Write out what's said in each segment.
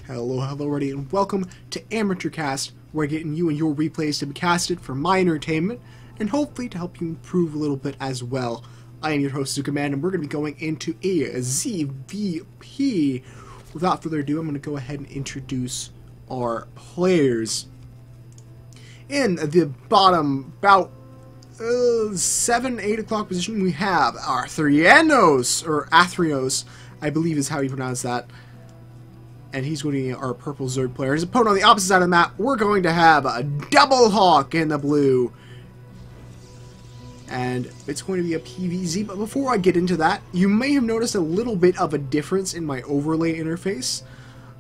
Hello everybody, and welcome to AmateurCast, where I'm getting you and your replays to be casted for my entertainment, and hopefully to help you improve a little bit as well. I am your host, ZookaMan, and we're going to be going into a ZVP. Without further ado, I'm going to go ahead and introduce our players. In the bottom, about 7-8 o'clock position, we have our Athreos, I believe is how you pronounce that. And he's going to be our purple Zerg player. His opponent on the opposite side of the map, we're going to have a DoubleHawk in the blue. And it's going to be a PvZ, but before I get into that, you may have noticed a little bit of a difference in my overlay interface.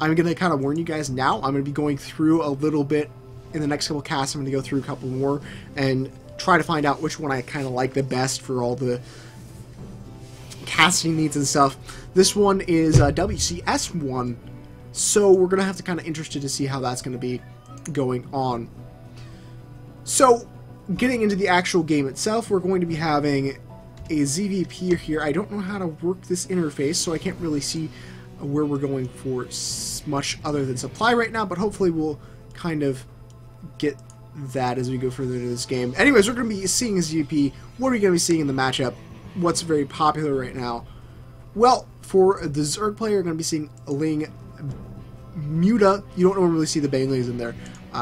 I'm going to kind of warn you guys now. I'm going to be going through a little bit in the next couple casts. I'm going to go through a couple more and try to find out which one I kind of like the best for all the casting needs and stuff. This one is WCS1. So we're going to have to kind of interested to see how that's going to be going on. So getting into the actual game itself, we're going to be having a ZVP here. I don't know how to work this interface, so I can't really see where we're going for much other than supply right now, but hopefully we'll kind of get that as we go further into this game. Anyways, we're going to be seeing a ZVP. What are we going to be seeing in the matchup? What's very popular right now? Well, for the Zerg player, you're going to be seeing Ling Muta. You don't normally see the Banglings in there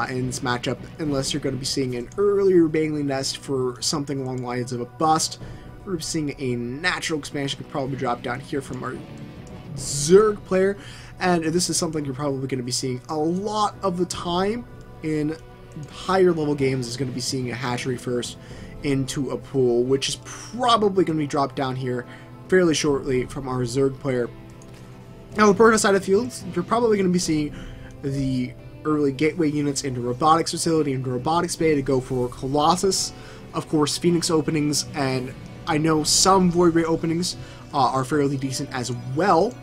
in this matchup unless you're going to be seeing an earlier Bangling nest for something along the lines of a bust. We're seeing a natural expansion could probably drop down here from our Zerg player, and this is something you're probably going to be seeing a lot of the time in higher level games, is going to be seeing a hatchery first into a pool, which is probably going to be dropped down here fairly shortly from our Zerg player. Now, on the Perta side of the field, you're probably going to be seeing the early gateway units into robotics facility, into robotics bay to go for Colossus. Of course, Phoenix openings, and I know some Void Ray openings are fairly decent as well.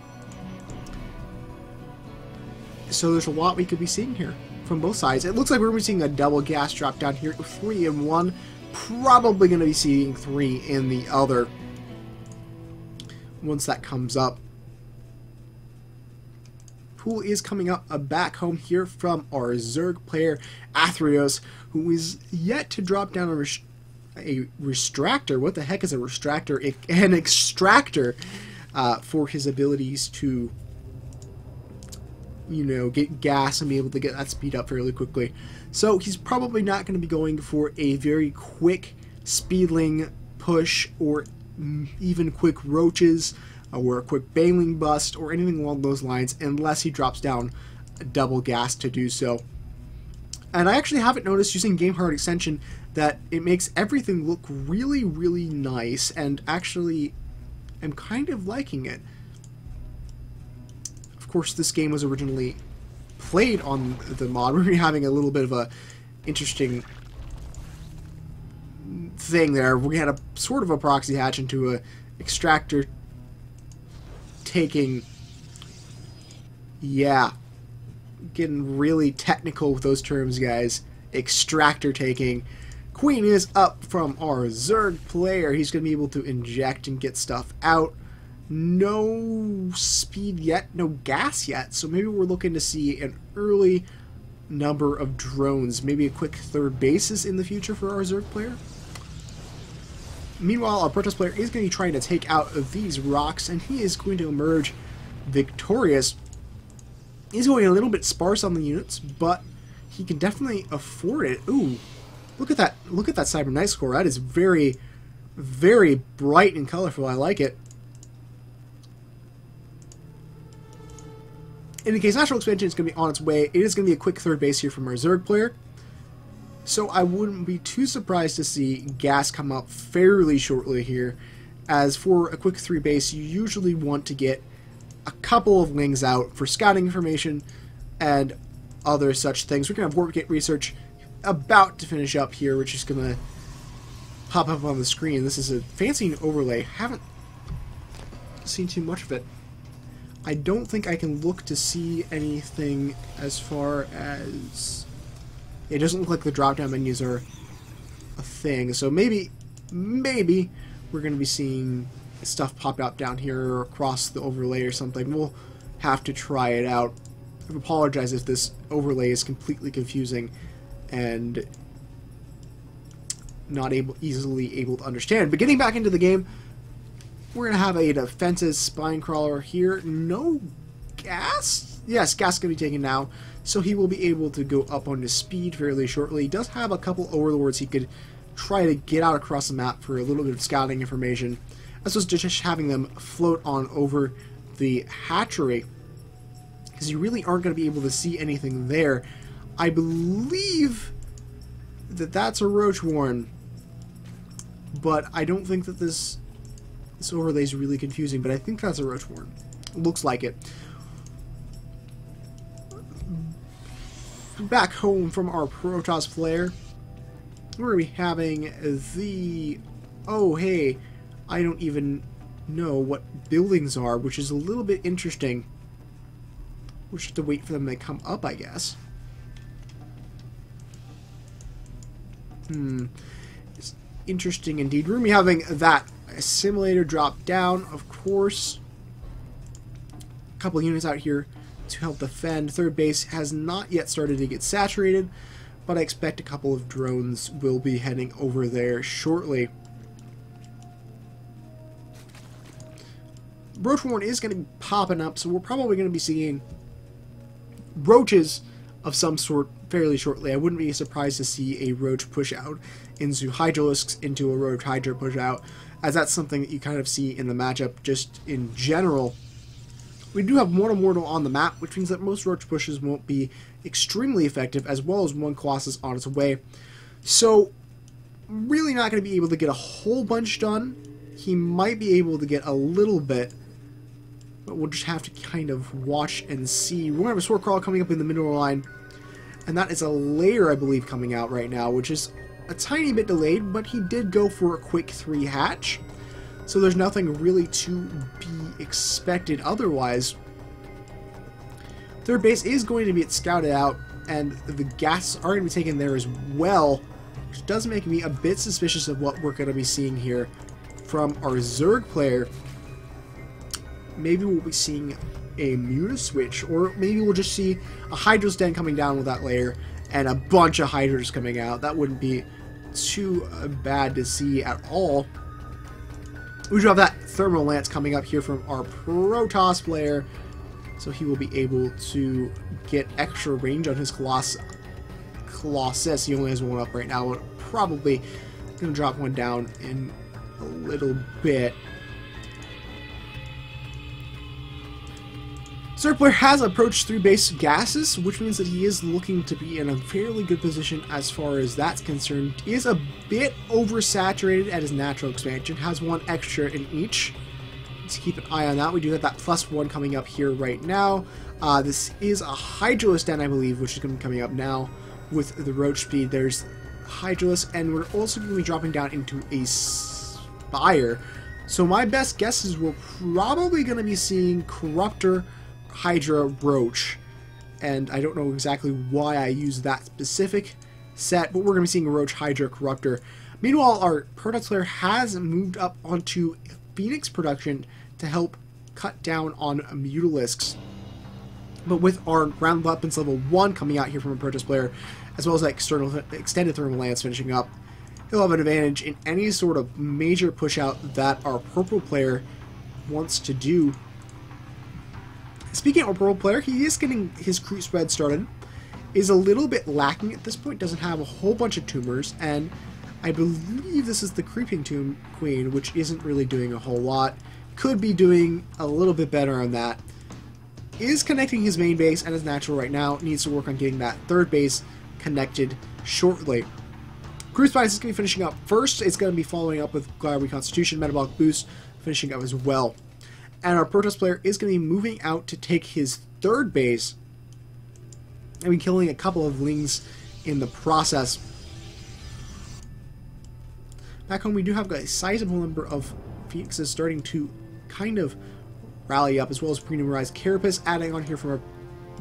So there's a lot we could be seeing here from both sides. It looks like we're going to be seeing a double gas drop down here, 3 in one. Probably going to be seeing 3 in the other once that comes up. Pool is coming up back home here from our Zerg player Athreos, who is yet to drop down a restractor. What the heck is a restractor? An extractor for his abilities to, you know, get gas and be able to get that speed up fairly quickly. So he's probably not going to be going for a very quick speedling push or even quick roaches or a quick Bangling bust or anything along those lines unless he drops down a double gas to do so. And I actually haven't noticed using Game Hard Extension that it makes everything look really, really nice, and actually I'm kind of liking it. Of course, this game was originally played on the mod. We're having a little bit of a interesting thing there. We had a sort of a proxy hatch into a extractor taking, yeah, getting really technical with those terms, guys. Extractor taking. Queen is up from our Zerg player. He's going to be able to inject and get stuff out. No speed yet, no gas yet, so maybe we're looking to see an early number of drones, maybe a quick third bases in the future for our Zerg player. Meanwhile, our Protoss player is going to be trying to take out these rocks, and he is going to emerge victorious. He's going a little bit sparse on the units, but he can definitely afford it. Ooh, look at that! Look at that Cyber Night score. That is very, very bright and colorful. I like it. In the case, natural expansion is going to be on its way. It is going to be a quick third base here from our Zerg player. So I wouldn't be too surprised to see gas come up fairly shortly here. As for a quick 3 base, you usually want to get a couple of lings out for scouting information and other such things. We're going to have Warp Gate research about to finish up here, which is going to pop up on the screen. This is a fancy overlay. Haven't seen too much of it. I don't think I can look to see anything as far as... It doesn't look like the drop-down menus are a thing, so maybe we're going to be seeing stuff pop out down here or across the overlay or something. We'll have to try it out. I apologize if this overlay is completely confusing and not easily able to understand. But getting back into the game, we're going to have a defensive spine crawler here. No gas? Yes, gas can be taken now, so he will be able to go up on his speed fairly shortly. He does have a couple overlords he could try to get out across the map for a little bit of scouting information, as well as just having them float on over the hatchery, because you really aren't going to be able to see anything there. I believe that that's a roach warren, but I don't think that this overlay is really confusing, but I think that's a roach warren. Looks like it. Back home from our Protoss player, we're going to be having the... Oh, hey, I don't even know what buildings are, which is a little bit interesting. We'll just have to wait for them to come up, I guess. It's interesting indeed. We're going to be having that assimilator drop down, of course. A couple of units out here to help defend. Third base has not yet started to get saturated, but I expect a couple of drones will be heading over there shortly. Roach warren is going to be popping up, so we're probably going to be seeing roaches of some sort fairly shortly. I wouldn't be surprised to see a roach push out into Hydralisks into a roach hydra push out, as that's something that you kind of see in the matchup just in general. We do have one Immortal on the map, which means that most roach pushes won't be extremely effective, as well as one Colossus on its way. So, really not going to be able to get a whole bunch done. He might be able to get a little bit, but we'll just have to kind of watch and see. We're going to have a Sword Crawl coming up in the middle line, and that is a layer, I believe, coming out right now, which is a tiny bit delayed, but he did go for a quick 3 hatch. So there's nothing really to be expected otherwise. Third base is going to be scouted out, and the gas are going to be taken there as well, which does make me a bit suspicious of what we're going to be seeing here from our Zerg player. Maybe we'll be seeing a Muta switch, or maybe we'll just see a Hydra's Den coming down with that layer, and a bunch of Hydras coming out. That wouldn't be too bad to see at all. We do have that Thermal Lance coming up here from our Protoss player, so he will be able to get extra range on his Colossus. He only has one up right now, but probably going to drop one down in a little bit. Zerg player has approached 3 base gases, which means that he is looking to be in a fairly good position as far as that's concerned. He is a bit oversaturated at his natural expansion, has 1 extra in each. Let's keep an eye on that. We do have that +1 coming up here right now. This is a Hydralisk Den, I believe, which is going to be coming up now with the roach speed. There's Hydralisk, and we're also going to be dropping down into a Spire. So my best guess is we're probably going to be seeing Corruptor, Hydra, Roach, and I don't know exactly why I use that specific set, but we're going to be seeing Roach, Hydra, Corruptor. Meanwhile, our Protoss player has moved up onto Phoenix production to help cut down on Mutalisks. But with our ground weapons level 1 coming out here from a Protoss player, as well as that extended Thermal Lance finishing up, he'll have an advantage in any sort of major push out that our purple player wants to do. Speaking of our purple player, he is getting his creep spread started. Is a little bit lacking at this point, doesn't have a whole bunch of tumors, and I believe this is the Creeping Tomb Queen, which isn't really doing a whole lot. Could be doing a little bit better on that. Is connecting his main base and his natural right now. Needs to work on getting that third base connected shortly. Cruise Spice is going to be finishing up first. It's going to be following up with Glad Reconstitution, Metabolic Boost, finishing up as well. And our Protoss player is going to be moving out to take his third base, and be killing a couple of Lings in the process. Back home, we do have a sizable number of Phoenixes starting to kind of rally up, as well as pre-numerized Carapace adding on here from our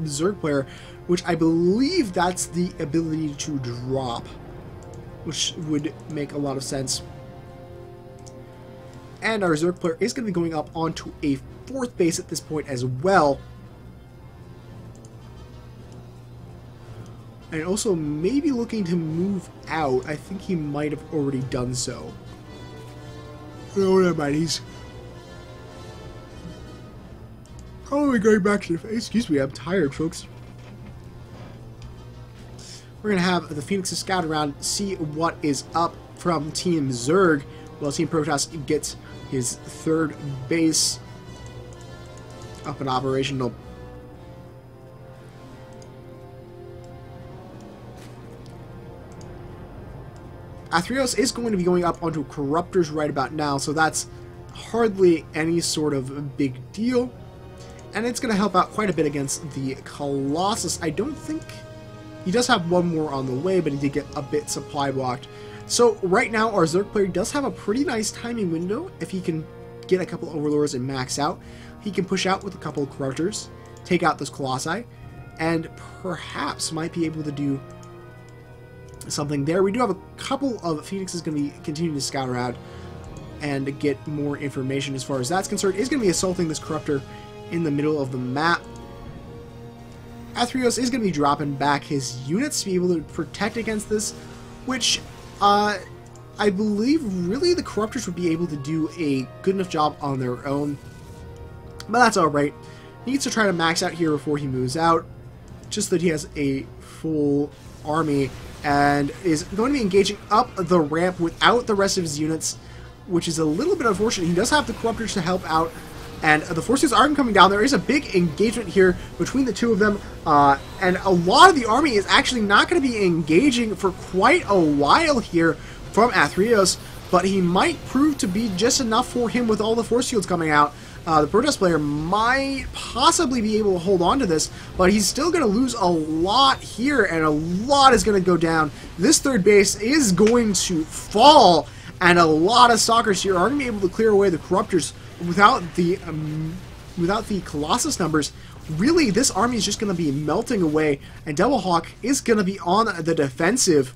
Zerg player, which I believe that's the ability to drop, which would make a lot of sense. And our Zerg player is going to be going up onto a 4th base at this point as well. And also maybe looking to move out. I think he might have already done so. No, never mind. He's probably going back to the... Excuse me, I'm tired, folks. We're going to have the Phoenixes scout around, see what is up from Team Zerg, while Team Protoss gets his third base up and operational. Athreos is going to be going up onto Corruptors right about now, so that's hardly any sort of big deal. And it's going to help out quite a bit against the Colossus. I don't think... He does have one more on the way, but he did get a bit supply blocked. So right now, our Zerg player does have a pretty nice timing window. If he can get a couple Overlords and max out, he can push out with a couple of Corruptors, take out those Colossi, and perhaps might be able to do something there. We do have a couple of Phoenixes going to be continuing to scout around and get more information as far as that's concerned. Is going to be assaulting this Corruptor in the middle of the map. Athreos is going to be dropping back his units to be able to protect against this, which I believe really the Corruptors would be able to do a good enough job on their own. But that's alright. Needs to try to max out here before he moves out, just that he has a full army, and is going to be engaging up the ramp without the rest of his units, which is a little bit unfortunate. He does have the Corruptors to help out, and the forces are coming down. There is a big engagement here between the two of them, and a lot of the army is actually not going to be engaging for quite a while here from Athreos, but he might prove to be just enough for him with all the force fields coming out. The Protoss player might possibly be able to hold on to this, but he's still going to lose a lot here, and a lot is going to go down. This third base is going to fall, and a lot of Stalkers here are going to be able to clear away the Corruptors without the Colossus numbers. Really, this army is just going to be melting away, and DoubleHawk is going to be on the defensive.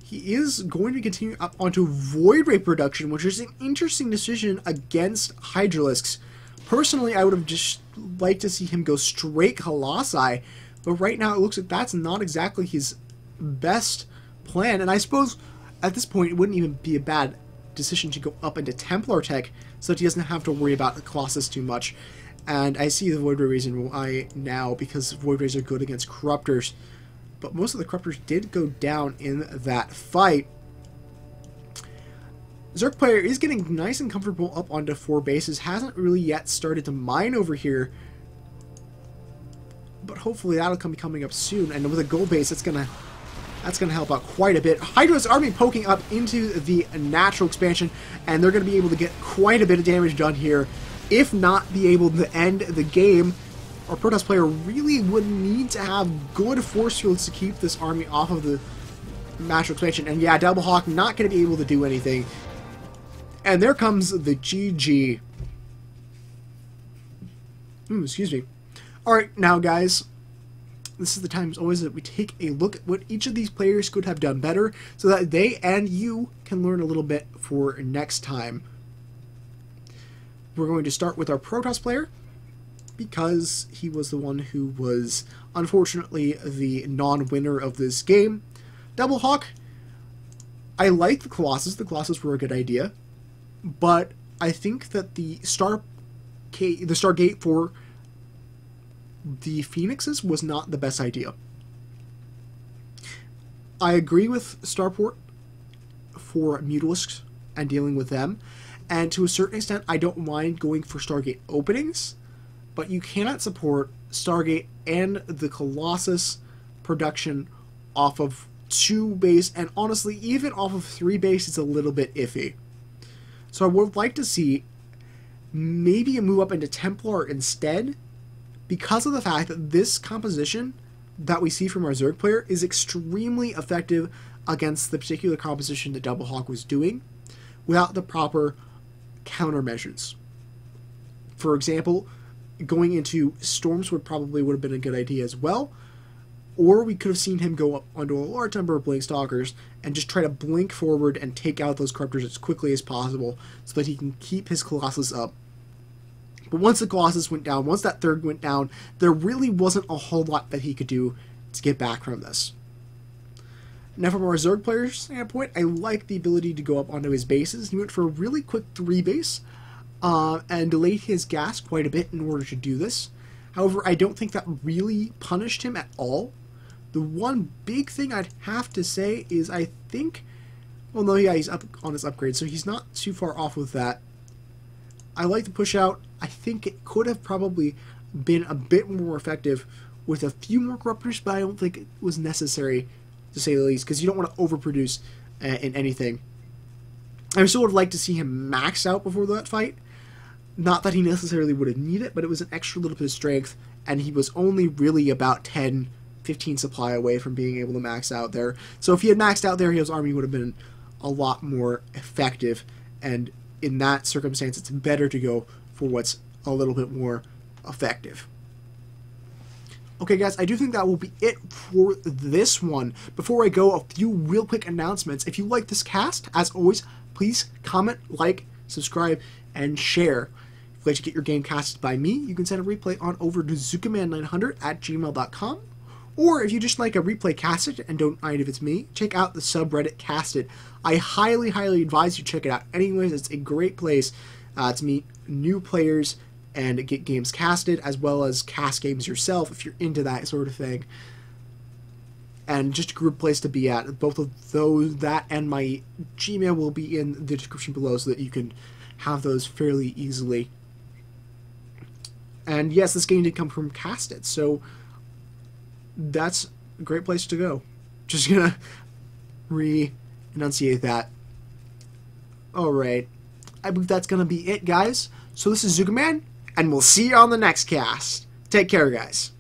He is going to continue up onto Void Ray production, which is an interesting decision against Hydralisks. Personally, I would have just liked to see him go straight Colossi, but right now it looks like that's not exactly his best plan, and I suppose at this point it wouldn't even be a bad decision to go up into Templar tech so that he doesn't have to worry about the Colossus too much. And I see the Void Ray reason why now, because Void Rays are good against Corruptors. But most of the Corruptors did go down in that fight. Zerg player is getting nice and comfortable up onto 4 bases. Hasn't really yet started to mine over here. But hopefully that'll be coming up soon. And with a gold base, that's gonna help out quite a bit. Hydra's army poking up into the natural expansion, and they're going to be able to get quite a bit of damage done here, if not be able to end the game. Our Protoss player really would need to have good force fields to keep this army off of the natural expansion. And yeah, DoubleHawk not going to be able to do anything. And there comes the GG. Excuse me. Alright, now guys, this is the time as always that we take a look at what each of these players could have done better, so that they and you can learn a little bit for next time. We're going to start with our Protoss player, because he was the one who was unfortunately the non-winner of this game. DoubleHawk, I like the Colossus. The Colossus were a good idea, but I think that the Stargate for the Phoenixes was not the best idea. I agree with Starport for Mutalisks and dealing with them, and to a certain extent I don't mind going for Stargate openings, but you cannot support Stargate and the Colossus production off of 2 base, and honestly even off of 3 base is a little bit iffy. So I would like to see maybe a move up into Templar instead, because of the fact that this composition that we see from our Zerg player is extremely effective against the particular composition that DoubleHawk was doing without the proper countermeasures. For example, going into Storms would have been a good idea as well, or we could have seen him go up onto a large number of Blink Stalkers and just try to blink forward and take out those Corruptors as quickly as possible so that he can keep his Colossus up. But once the Colossus went down, once that third went down, there really wasn't a whole lot that he could do to get back from this. Now from our Zerg player's standpoint, I like the ability to go up onto his bases. He went for a really quick 3 base and delayed his gas quite a bit in order to do this. However, I don't think that really punished him at all. The one big thing I'd have to say is I think, well no, yeah, he's up on his upgrade, so he's not too far off with that. I like the push out. I think it could have probably been a bit more effective with a few more corruptors, but I don't think it was necessary, to say the least, because you don't want to overproduce in anything. I still would like to see him max out before that fight. Not that he necessarily would have needed it, but it was an extra little bit of strength, and he was only really about 10, 15 supply away from being able to max out there. So if he had maxed out there, his army would have been a lot more effective, and in that circumstance, it's better to go for what's a little bit more effective. Okay guys, I do think that will be it for this one. Before I go, a few real quick announcements. If you like this cast, as always, please comment, like, subscribe, and share. If you'd like to get your game casted by me, you can send a replay on over to ZookaMan900@gmail.com. Or if you just like a replay casted and don't mind if it's me, check out the subreddit Casted. I highly, highly advise you check it out anyways. It's a great place to meet new players and get games casted, as well as cast games yourself if you're into that sort of thing. And just a group place to be at. Both of those, that and my Gmail, will be in the description below so that you can have those fairly easily. And yes, this game did come from Casted, so that's a great place to go. Just gonna re-enunciate that. Alright, I believe that's gonna be it, guys. So this is ZookaMan, and we'll see you on the next cast. Take care, guys.